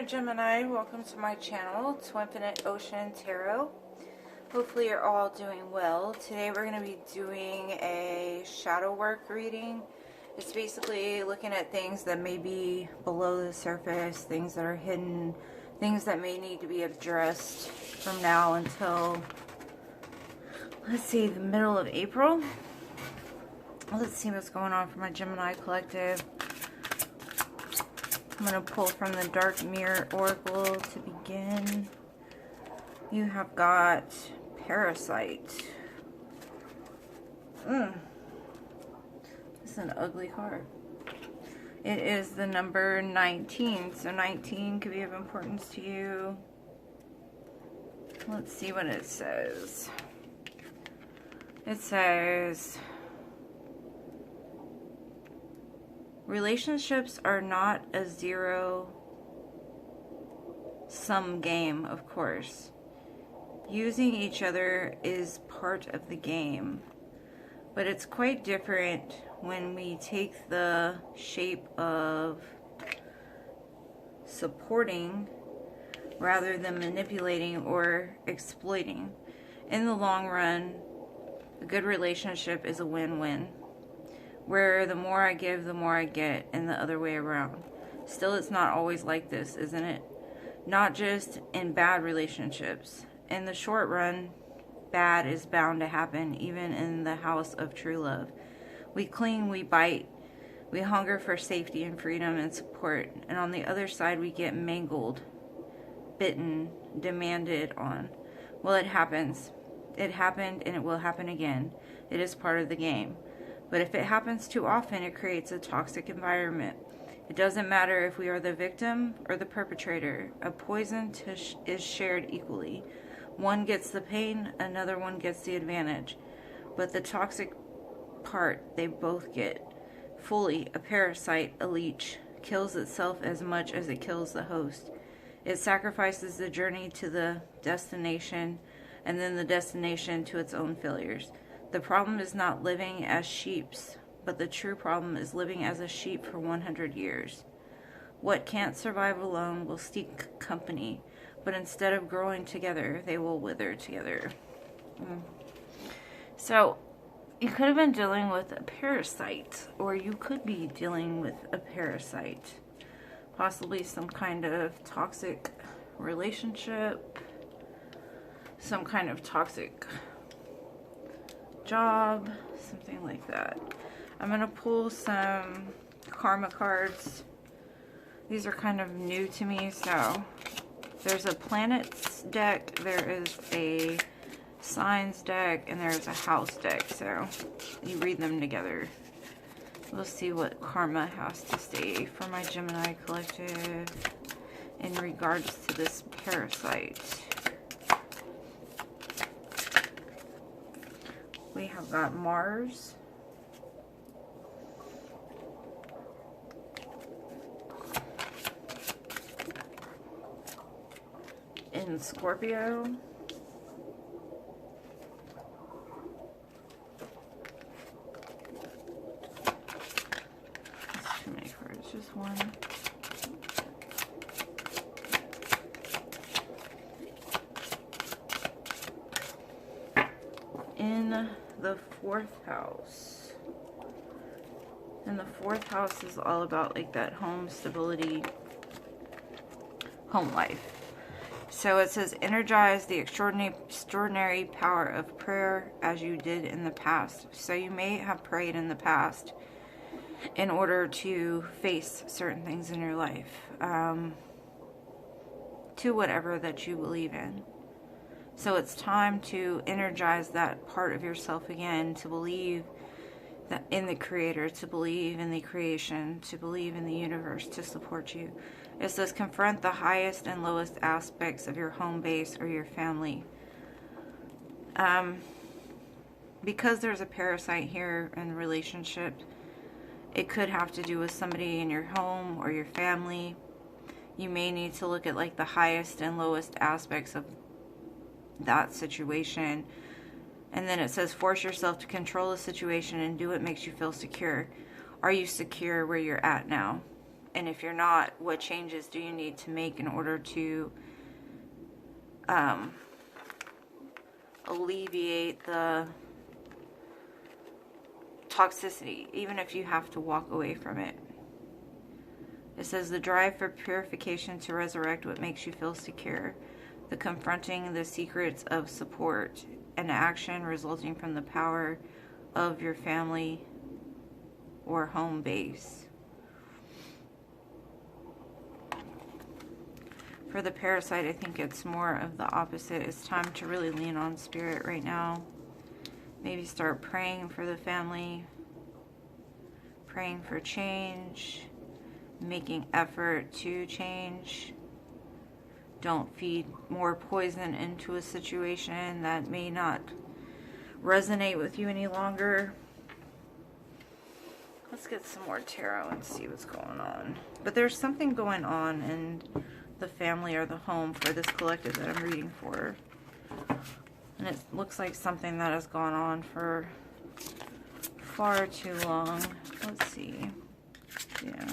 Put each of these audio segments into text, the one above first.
Gemini, welcome to my channel, T.W.INfiniteocean Tarot. Hopefully you're all doing well. Today we're going to be doing a shadow work reading. It's basically looking at things that may be below the surface, things that are hidden, things that may need to be addressed from now until, let's see, the middle of April. Let's see what's going on for my Gemini collective. I'm going to pull from the Dark Mirror Oracle to begin. You have got Parasite. This is an ugly card. It is the number 19. So 19 could be of importance to you. Let's see what it says. It says, relationships are not a zero-sum game, of course. Using each other is part of the game. But it's quite different when we take the shape of supporting rather than manipulating or exploiting. In the long run, a good relationship is a win-win, where the more I give, the more I get, and the other way around. Still, it's not always like this, isn't it? Not just in bad relationships. In the short run, bad is bound to happen, even in the house of true love. We cling, we bite, we hunger for safety and freedom and support, and on the other side we get mangled, bitten, demanded on. Well, it happens. It happened, and it will happen again. It is part of the game. But if it happens too often, it creates a toxic environment. It doesn't matter if we are the victim or the perpetrator. A poison is shared equally. One gets the pain, another one gets the advantage. But the toxic part, they both get. Fully, a parasite, a leech, kills itself as much as it kills the host. It sacrifices the journey to the destination, and then the destination to its own failures. The problem is not living as sheeps, but the true problem is living as a sheep for 100 years. What can't survive alone will seek company, but instead of growing together, they will wither together. So, you could have been dealing with a parasite, or you could be dealing with a parasite. Possibly some kind of toxic relationship, some kind of toxic job, something like that. I'm going to pull some karma cards. These are kind of new to me, so there's a planets deck, there is a signs deck, and there's a house deck, so you read them together. We'll see what karma has to say for my Gemini collective in regards to this parasite. We have got Mars, in Scorpio, that's too many cards, just one. In the fourth house. And the fourth house is all about like that home stability, home life. So it says, energize the extraordinary power of prayer as you did in the past. So you may have prayed in the past in order to face certain things in your life, to whatever that you believe in. So it's time to energize that part of yourself again, to believe that in the Creator, to believe in the creation, to believe in the universe to support you. It says, confront the highest and lowest aspects of your home base or your family. Because there's a parasite here in relationship, it could have to do with somebody in your home or your family. You may need to look at like the highest and lowest aspects of that situation. And then it says, force yourself to control the situation and do what makes you feel secure. Are you secure where you're at now? And if you're not, what changes do you need to make in order to alleviate the toxicity, even if you have to walk away from it. It says the drive for purification to resurrect what makes you feel secure, the confronting the secrets of support, and action resulting from the power of your family or home base. For the parasite, I think it's more of the opposite. It's time to really lean on spirit right now. Maybe start praying for the family, praying for change, making effort to change. Don't feed more poison into a situation that may not resonate with you any longer. Let's get some more tarot and see what's going on. But there's something going on in the family or the home for this collective that I'm reading for. And it looks like something that has gone on for far too long. Let's see. Yeah.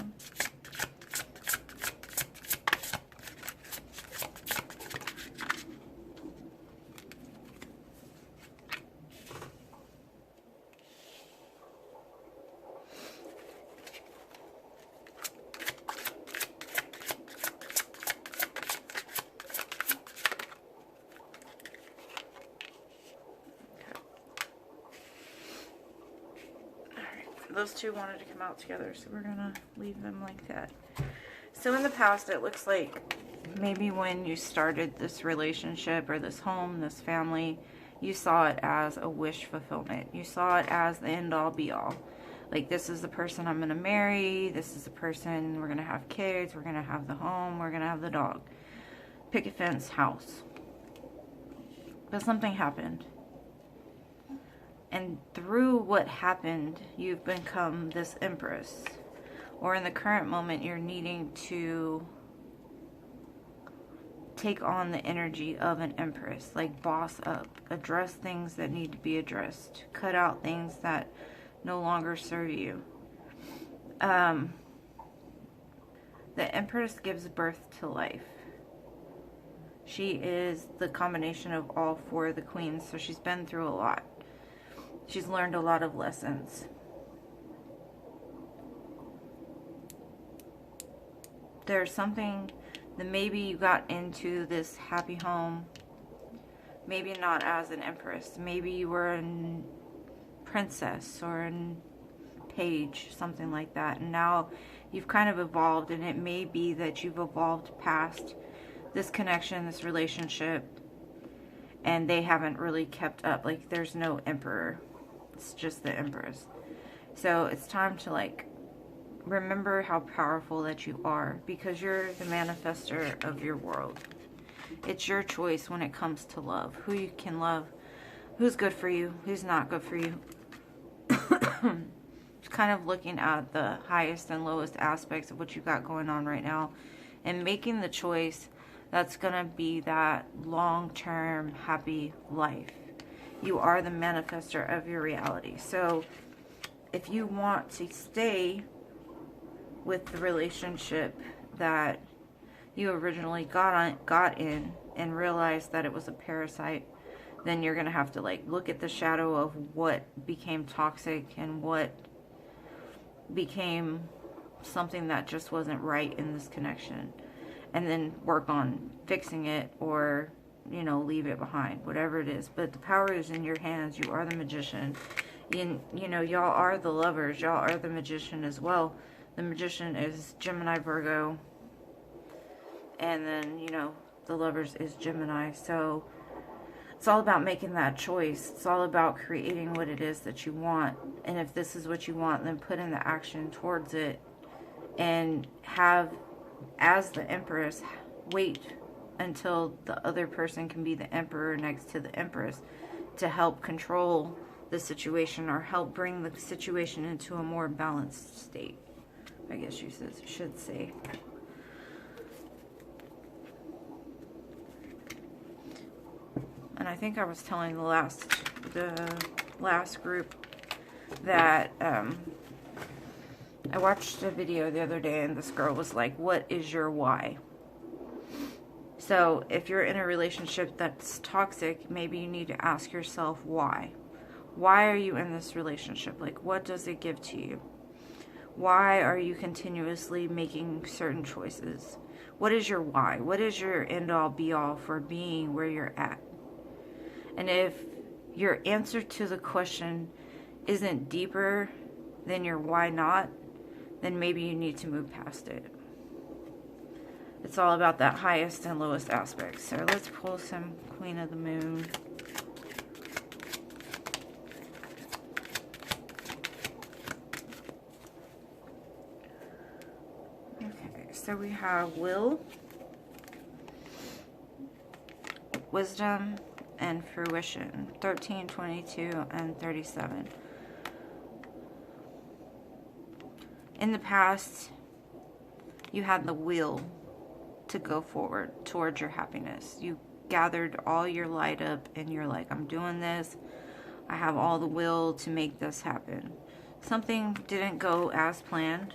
Those two wanted to come out together, so we're gonna leave them like that. So in the past, it looks like maybe when you started this relationship or this home, this family, you saw it as a wish fulfillment. You saw it as the end all be all. Like, this is the person I'm gonna marry, this is the person, we're gonna have kids, we're gonna have the home, we're gonna have the dog. Picket fence, house. But something happened. And through what happened, you've become this empress. Or in the current moment, you're needing to take on the energy of an empress. Like, boss up. Address things that need to be addressed. Cut out things that no longer serve you. The empress gives birth to life. She is the combination of all four of the queens, so she's been through a lot. She's learned a lot of lessons. There's something that maybe you got into this happy home, maybe not as an empress. Maybe you were a princess or a page, something like that. And now you've kind of evolved, and it may be that you've evolved past this connection, this relationship, and they haven't really kept up. Like, there's no emperor. It's just the empress. So it's time to, like, remember how powerful that you are, because you're the manifester of your world. It's your choice when it comes to love. Who you can love, who's good for you, who's not good for you. Just kind of looking at the highest and lowest aspects of what you got going on right now and making the choice that's going to be that long-term happy life. You are the manifester of your reality. So if you want to stay with the relationship that you originally got in and realized that it was a parasite, then you're going to have to, like, look at the shadow of what became toxic and what became something that just wasn't right in this connection, and then work on fixing it, or, you know, leave it behind, whatever it is. But the power is in your hands. You are the magician. You know, y'all are the lovers. Y'all are the magician as well. The magician is Gemini, Virgo. And then, you know, the lovers is Gemini. So it's all about making that choice. It's all about creating what it is that you want. And if this is what you want, then put in the action towards it. And have, as the empress, wait until the other person can be the emperor next to the empress to help control the situation, or help bring the situation into a more balanced state, I guess you should say. And I think I was telling the last group that I watched a video the other day and this girl was like, what is your why? So if you're in a relationship that's toxic, maybe you need to ask yourself why. Why are you in this relationship? Like, what does it give to you? Why are you continuously making certain choices? What is your why? What is your end-all be-all for being where you're at? And if your answer to the question isn't deeper than your why not, then maybe you need to move past it. It's all about that highest and lowest aspect. So let's pull some Queen of the Moon. Okay, so we have will, wisdom, and fruition. 13, 22, and 37. In the past, you had the will to go forward towards your happiness. You gathered all your light up and you're like, I'm doing this. I have all the will to make this happen. Something didn't go as planned.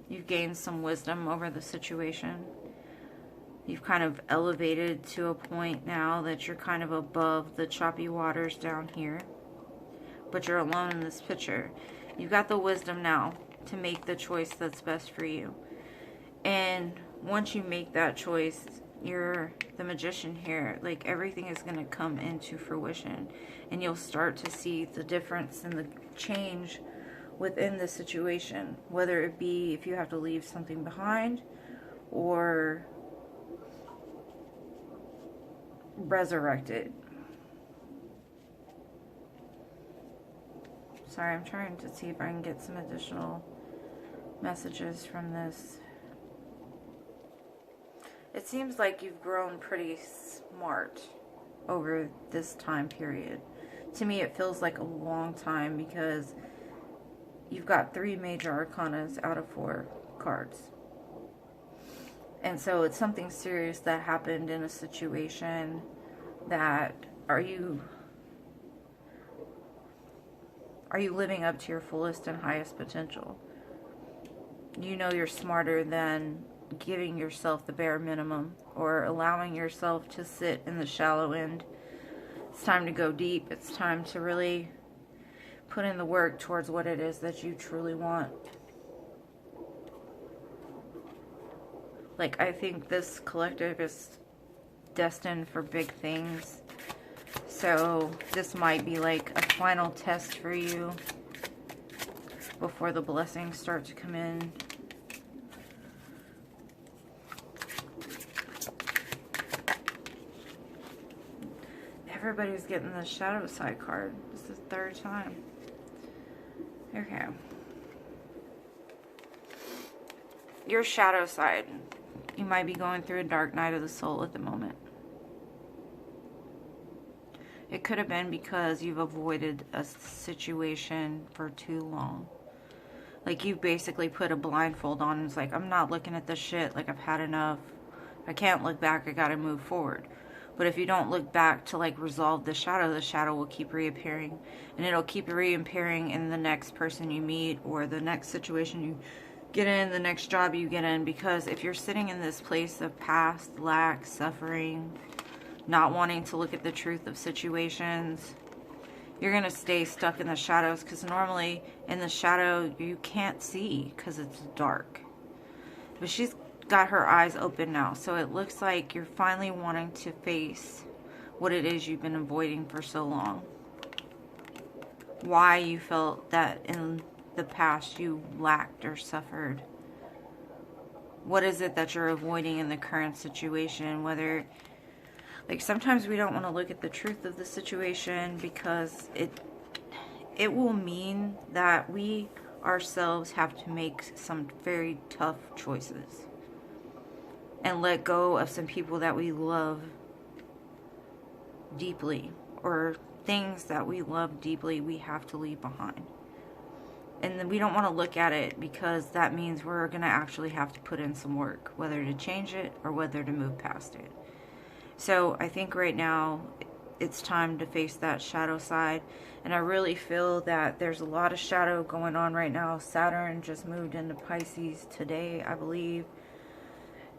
You've gained some wisdom over the situation. You've kind of elevated to a point now that you're kind of above the choppy waters down here. But you're alone in this picture. You've got the wisdom now to make the choice that's best for you. And once you make that choice, you're the magician here. Like, everything is going to come into fruition. And you'll start to see the difference and the change within the situation. Whether it be if you have to leave something behind or resurrect it. Sorry, I'm trying to see if I can get some additional messages from this. It seems like you've grown pretty smart over this time period. To me, it feels like a long time because you've got 3 major arcanas out of 4 cards. And so it's something serious that happened in a situation that are you living up to your fullest and highest potential? You know you're smarter than giving yourself the bare minimum or allowing yourself to sit in the shallow end. It's time to go deep. It's time to really put in the work towards what it is that you truly want. Like, I think this collective is destined for big things. So this might be like a final test for you before the blessings start to come in. Everybody's getting the shadow side card. This is the 3rd time. Okay. Your shadow side. You might be going through a dark night of the soul at the moment. It could have been because you've avoided a situation for too long. Like, you've basically put a blindfold on and it's like, I'm not looking at this shit. Like, I've had enough. I can't look back. I gotta move forward. But if you don't look back to, like, resolve the shadow will keep reappearing. And it'll keep reappearing in the next person you meet or the next situation you get in, the next job you get in. Because if you're sitting in this place of past, lack, suffering, not wanting to look at the truth of situations, you're going to stay stuck in the shadows, because normally in the shadow you can't see because it's dark. But she's got her eyes open now, so it looks like you're finally wanting to face what it is you've been avoiding for so long. Why you felt that in the past you lacked or suffered. What is it that you're avoiding in the current situation? Whether, like, sometimes we don't want to look at the truth of the situation because it will mean that we ourselves have to make some very tough choices and let go of some people that we love deeply, or things that we love deeply we have to leave behind. And then we don't want to look at it because that means we're going to actually have to put in some work, whether to change it or whether to move past it. So I think right now it's time to face that shadow side. And I really feel that there's a lot of shadow going on right now. Saturn just moved into Pisces today, I believe.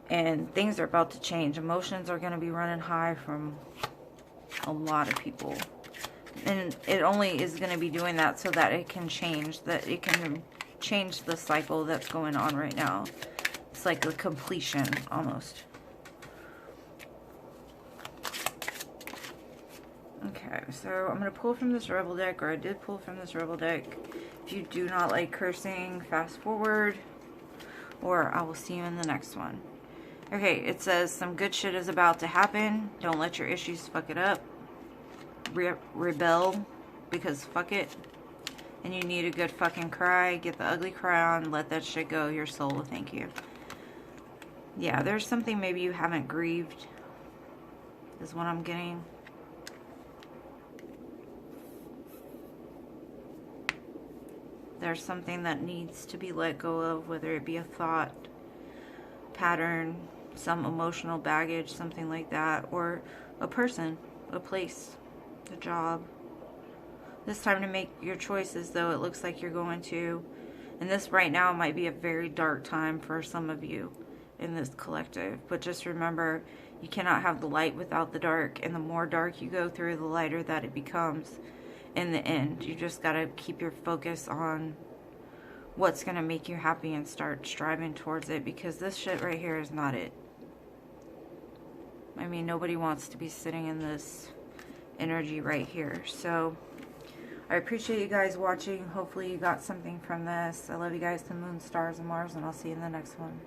And things are about to change. Emotions are going to be running high from a lot of people. And it only is going to be doing that so that it can change. That it can change the cycle that's going on right now. It's like the completion, almost. Okay, so I'm going to pull from this Rebel deck, or I did pull from this Rebel deck. If you do not like cursing, fast forward, or I will see you in the next one. Okay, it says some good shit is about to happen. Don't let your issues fuck it up. Rebel, because fuck it. And you need a good fucking cry. Get the ugly cry on. Let that shit go. Your soul will thank you. Yeah, there's something maybe you haven't grieved, is what I'm getting. There's something that needs to be let go of, whether it be a thought, pattern, some emotional baggage, something like that, or a person, a place, a job. This time to make your choices, though. It looks like you're going to. And this right now might be a very dark time for some of you in this collective. But just remember, you cannot have the light without the dark. And the more dark you go through, the lighter that it becomes in the end. You just got to keep your focus on what's going to make you happy and start striving towards it. Because this shit right here is not it. I mean, nobody wants to be sitting in this energy right here. So I appreciate you guys watching. Hopefully you got something from this. I love you guys to the moon, stars, and Mars, and I'll see you in the next one.